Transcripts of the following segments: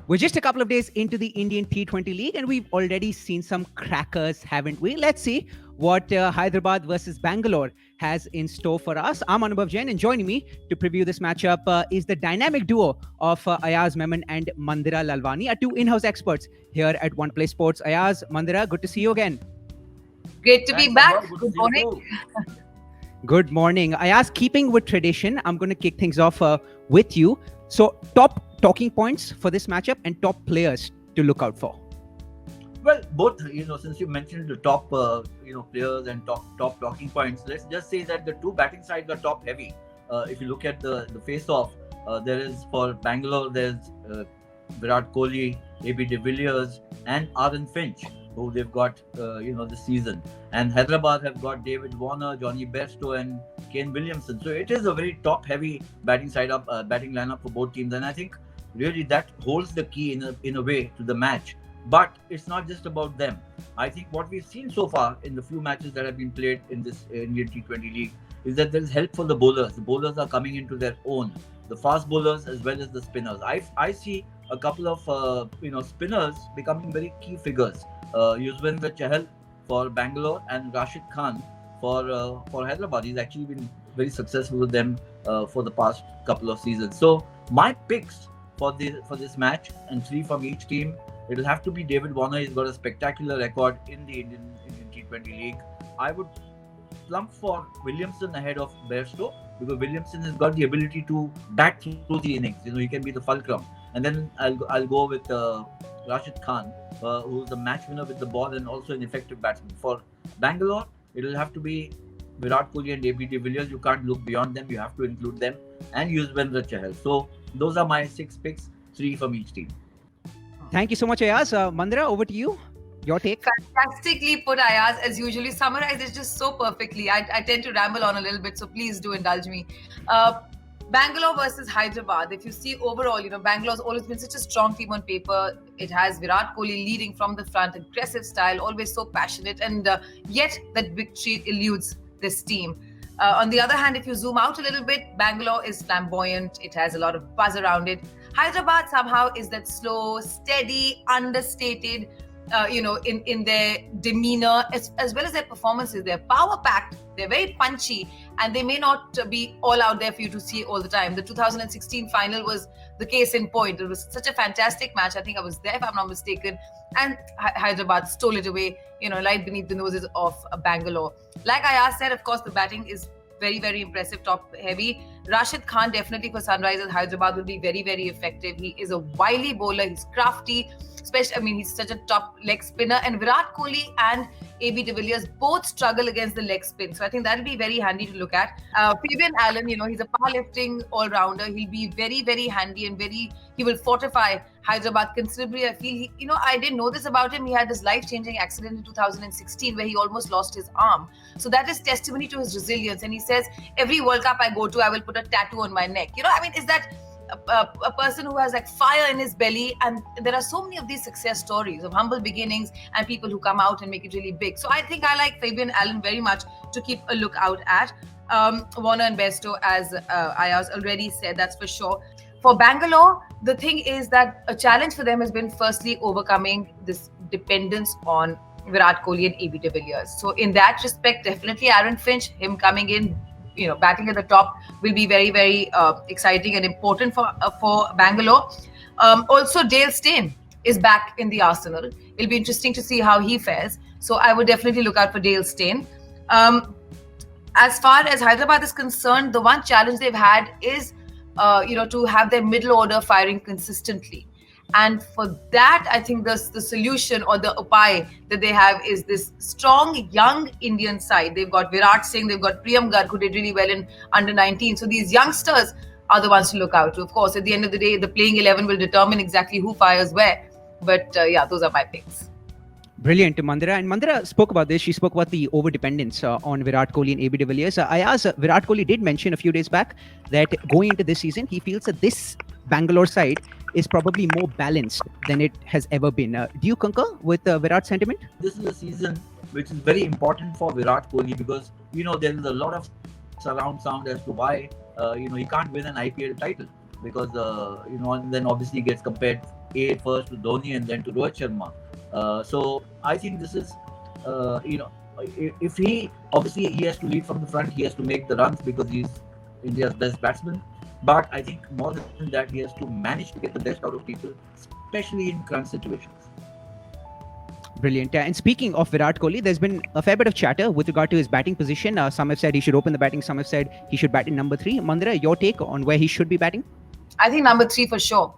We're just a couple of days into the Indian T20 League, and we've already seen some crackers, haven't we? Let's see what Hyderabad versus Bangalore has in store for us. I'm Anubhav Jain, and joining me to preview this matchup is the dynamic duo of Ayaz Memon and Mandira Lalwani, our two in-house experts here at One Play Sports. Ayaz, Mandira, good to see you again. Great to be back. Good morning. Good morning. Ayaz, keeping with tradition, I'm going to kick things off with you. So, top talking points for this matchup and top players to look out for. Well, both, since you mentioned the top, players and top talking points, let's just say that the two batting sides are top heavy. If you look at the face-off, there is for Bangalore, there's Virat Kohli, AB de Villiers, and Aaron Finch, who they've got, this season. And Hyderabad have got David Warner, Johnny Bairstow, and Kane Williamson. So it is a very top-heavy batting lineup for both teams. And I think really that holds the key in a way to the match. But it's not just about them. I think what we've seen so far in the few matches that have been played in this Indian T20 League is that there is help for the bowlers. The bowlers are coming into their own. The fast bowlers as well as the spinners. I see a couple of spinners becoming very key figures. Yuzvendra Chahal for Bangalore and Rashid Khan for Hyderabad. He's actually been very successful with them for the past couple of seasons. So my picks for this match, and three from each team, it'll have to be David Warner. He's got a spectacular record in the Indian T20 League. I would plump for Williamson ahead of Bairstow because Williamson has got the ability to bat through the innings. He can be the fulcrum. And then I'll go with Rashid Khan, who's the match winner with the ball and also an effective batsman. For Bangalore, it'll have to be Virat Kohli and AB de Villiers. You can't look beyond them. You have to include them. And Yuzvendra Chahal. So those are my 6 picks, 3 from each team. Thank you so much, Ayaz. Mandira, over to you. Your take. Fantastically put, Ayaz. As usually, summarized it just so perfectly. I tend to ramble on a little bit, so please do indulge me. Bangalore versus Hyderabad. If you see overall, Bangalore's always been such a strong team on paper. It has Virat Kohli leading from the front, aggressive style, always so passionate, and yet that victory eludes this team. On the other hand, if you zoom out a little bit, Bangalore is flamboyant. It has a lot of buzz around it. Hyderabad somehow is that slow, steady, understated, in their demeanor as well as their performances. They're power-packed, they're very punchy, and they may not be all out there for you to see all the time. The 2016 final was the case in point. It was such a fantastic match. I think I was there, if I'm not mistaken, and Hyderabad stole it away, right beneath the noses of Bangalore. Like I said, of course, the batting is very, very impressive, top heavy. Rashid Khan definitely for Sunrisers Hyderabad will be very, very effective. He is a wily bowler. He's crafty. Especially, he's such a top leg spinner. And Virat Kohli and AB de Villiers both struggle against the leg spin. So I think that'll be very handy to look at. Fabian Allen, he's a powerlifting all-rounder. He'll be very, very handy and he will fortify Hyderabad considerably. I feel, I didn't know this about him. He had this life-changing accident in 2016 where he almost lost his arm. So that is testimony to his resilience. And he says, every World Cup I go to, I will put a tattoo on my neck. Is that a person who has like fire in his belly? And there are so many of these success stories of humble beginnings and people who come out and make it really big. So I think I like Fabian Allen very much to keep a look out at. Warner and Bairstow, as Ayaz already said, that's for sure. For Bangalore, the thing is that a challenge for them has been firstly overcoming this dependence on Virat Kohli and AB de Villiers. So in that respect, definitely Aaron Finch, him coming in, batting at the top will be very, very exciting and important for Bangalore. Also, Dale Steyn is back in the arsenal. It'll be interesting to see how he fares. So I would definitely look out for Dale Steyn. As far as Hyderabad is concerned, the one challenge they've had is, to have their middle order firing consistently. And for that, I think the solution or the upay that they have is this strong young Indian side. They've got Virat Singh, they've got Priyam Garg, who did really well in under 19. So these youngsters are the ones to look out to. Of course, at the end of the day, the playing 11 will determine exactly who fires where. But those are my picks. Brilliant, Mandira. And Mandira spoke about this. She spoke about the over-dependence on Virat Kohli and AB de Villiers. I asked, Virat Kohli did mention a few days back that going into this season, he feels that this Bangalore side is probably more balanced than it has ever been. Do you concur with Virat's sentiment? This is a season which is very important for Virat Kohli because, there is a lot of surround sound as to why, he can't win an IPL title because, and then obviously gets compared A first to Dhoni and then to Rohit Sharma. So I think this is, if he obviously he has to lead from the front, he has to make the runs because he's India's best batsman. But I think more than that, he has to manage to get the best out of people, especially in crunch situations. Brilliant. And speaking of Virat Kohli, there's been a fair bit of chatter with regard to his batting position. Some have said he should open the batting. Some have said he should bat in number 3. Mandira, your take on where he should be batting? I think number 3 for sure,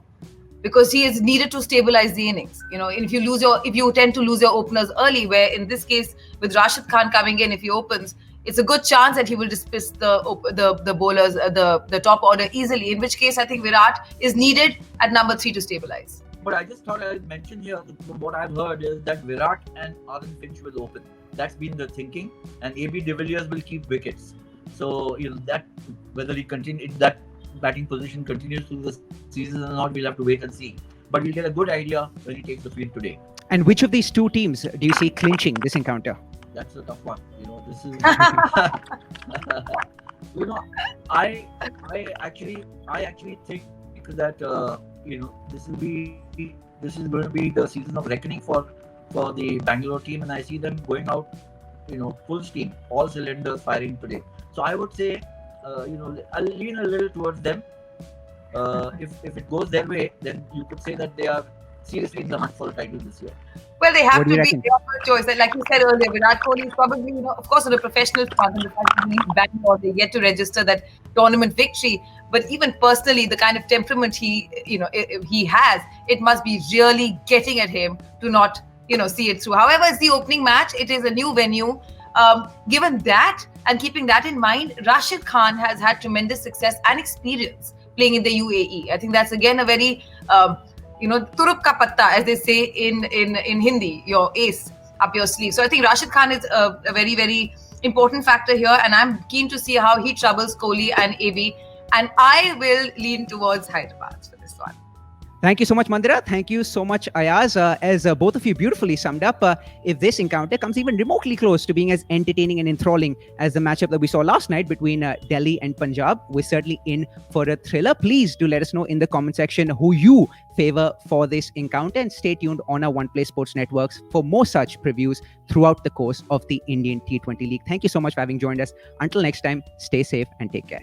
because he is needed to stabilize the innings. You know, if you tend to lose your openers early, where in this case with Rashid Khan coming in, if he opens, it's a good chance that he will dismiss the bowlers, the top order easily. In which case, I think Virat is needed at number 3 to stabilize. But I just thought I'd mention here, from what I've heard is that Virat and Aaron Finch will open. That's been the thinking, and AB de Villiers will keep wickets. So that whether he continues that batting position continues through the season or not, we'll have to wait and see. But we'll get a good idea when he takes the field today. And which of these two teams do you see clinching this encounter? That's a tough one. This is. I actually think that this is going to be the season of reckoning for the Bangalore team, and I see them going out, full steam, all cylinders firing today. So I would say, I'll lean a little towards them. If it goes their way, then you could say that they are seriously in the hunt for a title this year. Well, they have to be reckon? their choice. Like you said earlier, Virat Kohli is probably, of course, on a professional front, and the fact that he's Bangalore, they get to register that tournament victory. But even personally, the kind of temperament he has, it must be really getting at him to not, see it through. However, it's the opening match. It is a new venue. Given that and keeping that in mind, Rashid Khan has had tremendous success and experience playing in the UAE. I think that's again a very turup ka patta, as they say in Hindi, your ace up your sleeve. So I think Rashid Khan is a very, very important factor here, and I'm keen to see how he troubles Kohli and AB. And I will lean towards Hyderabad for this one. Thank you so much, Mandira. Thank you so much, Ayaz. As both of you beautifully summed up, if this encounter comes even remotely close to being as entertaining and enthralling as the matchup that we saw last night between Delhi and Punjab, we're certainly in for a thriller. Please do let us know in the comment section who you favor for this encounter, and stay tuned on our OnePlay Sports Networks for more such previews throughout the course of the Indian T20 League. Thank you so much for having joined us. Until next time, stay safe and take care.